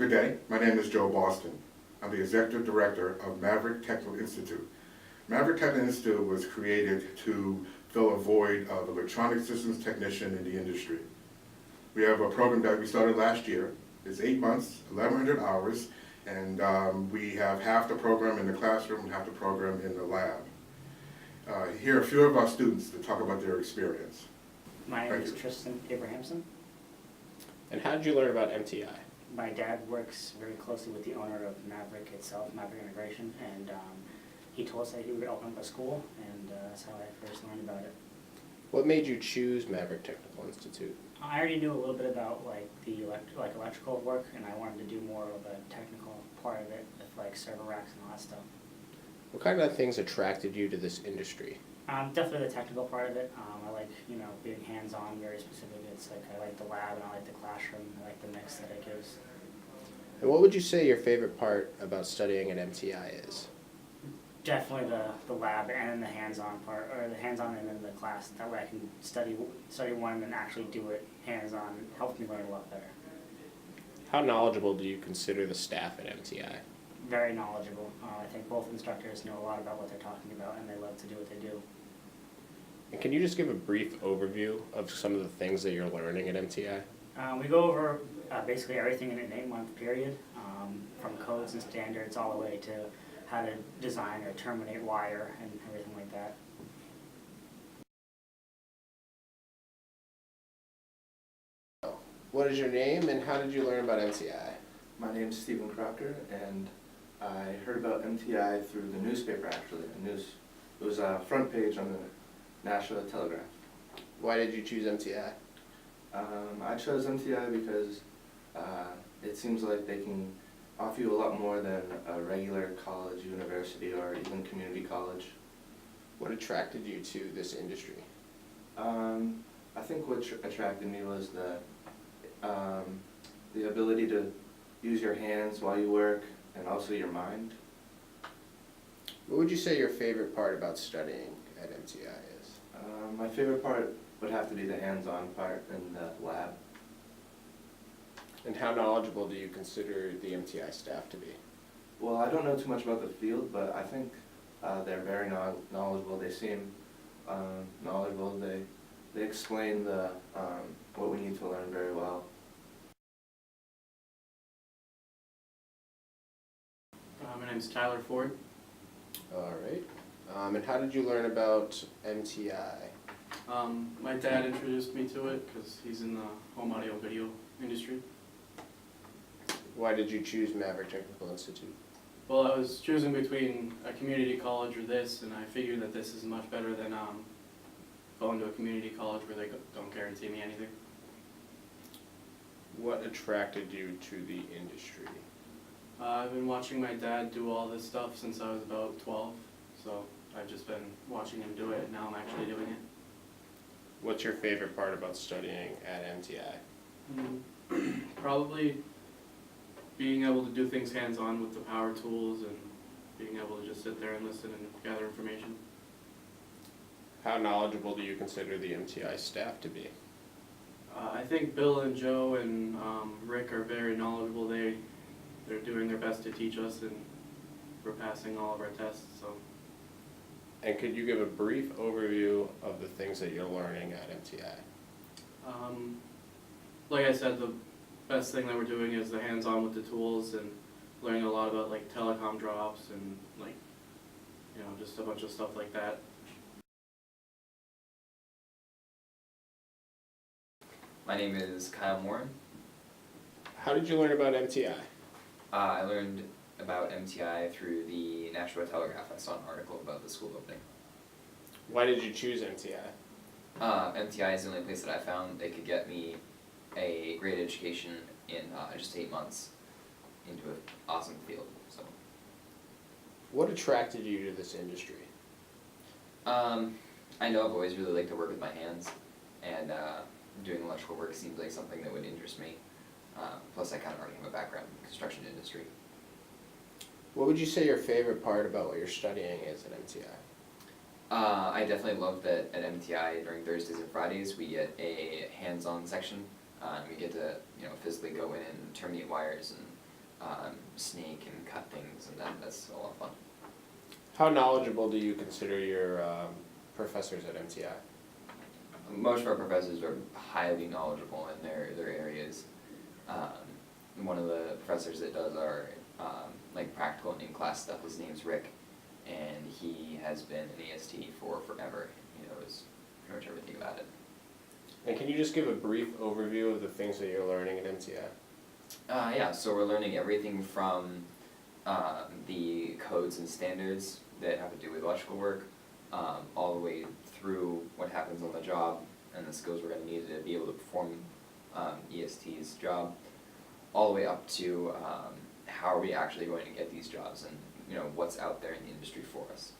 Good day, my name is Joe Boston. I'm the Executive Director of Maverick Technical Institute. Maverick Technical Institute was created to fill a void of electronic systems technician in the industry. We have a program that we started last year. It's 8 months, 1,100 hours, and we have half the program in the classroom and half the program in the lab. Here are a few of our students to talk about their experience. My name is Tristan Abrahamson. And how did you learn about MTI? My dad works very closely with the owner of Maverick itself, Maverick Integration, and he told us that he would open up a school, and that's how I first learned about it. What made you choose Maverick Technical Institute? I already knew a little bit about the electrical work, and I wanted to do more of a technical part of it, with server racks and all that stuff. What kind of things attracted you to this industry? Definitely the technical part of it. I like being hands-on, very specific. It's I like the lab and I like the classroom. I like the mix that it gives. And what would you say your favorite part about studying at MTI is? Definitely the lab and the hands-on part, or the hands-on and then the class. That way I can study one and actually do it hands-on. It helps me learn a lot better. How knowledgeable do you consider the staff at MTI? Very knowledgeable. I think both instructors know a lot about what they're talking about, and they love to do what they do. And can you just give a brief overview of some of the things that you're learning at MTI? We go over basically everything in an 8-month period, from codes and standards all the way to how to design or terminate wire and everything like that. What is your name and how did you learn about MTI? My name is Stephen Crocker, and I heard about MTI through the newspaper, actually. It was a front page on the National Telegraph. Why did you choose MTI? I chose MTI because it seems like they can offer you a lot more than a regular college, university, or even community college. What attracted you to this industry? I think what attracted me was the ability to use your hands while you work, and also your mind. What would you say your favorite part about studying at MTI is? My favorite part would have to be the hands-on part in the lab. And how knowledgeable do you consider the MTI staff to be? Well, I don't know too much about the field, but I think they're very knowledgeable. They seem knowledgeable. They explain what we need to learn very well. My name is Tyler Ford. All right. And how did you learn about MTI? My dad introduced me to it because he's in the home audio video industry. Why did you choose Maverick Technical Institute? Well, I was choosing between a community college or this, and I figured that this is much better than going to a community college where they don't guarantee me anything. What attracted you to the industry? I've been watching my dad do all this stuff since I was about 12, so I've just been watching him do it, and now I'm actually doing it. What's your favorite part about studying at MTI? Probably being able to do things hands-on with the power tools and being able to just sit there and listen and gather information. How knowledgeable do you consider the MTI staff to be? I think Bill and Joe and Rick are very knowledgeable. They're doing their best to teach us, and we're passing all of our tests. So. And could you give a brief overview of the things that you're learning at MTI? Like I said, the best thing that we're doing is the hands-on with the tools and learning a lot about telecom drops and just a bunch of stuff like that. My name is Kyle Morin. How did you learn about MTI? I learned about MTI through the Nashua Telegraph. I saw an article about the school opening. Why did you choose MTI? MTI is the only place that I found that could get me a great education in just 8 months into an awesome field. So, What attracted you to this industry? I know I've always really liked to work with my hands, and doing electrical work seems like something that would interest me. Plus, I kind of already have a background in the construction industry. What would you say your favorite part about what you're studying is at MTI? I definitely love that at MTI during Thursdays and Fridays we get a hands-on section. And we get to physically go in and terminate wires and snake and cut things, and that's a lot of fun. How knowledgeable do you consider your professors at MTI? Most of our professors are highly knowledgeable in their areas. One of the professors that does our like practical and in-class stuff, his name's Rick, and he has been an EST for forever. He knows pretty much everything about it. And can you just give a brief overview of the things that you're learning at MTI? Yeah, so we're learning everything from the codes and standards that have to do with electrical work, all the way through what happens on the job and the skills we're going to need to be able to perform EST's job, all the way up to how are we actually going to get these jobs and what's out there in the industry for us.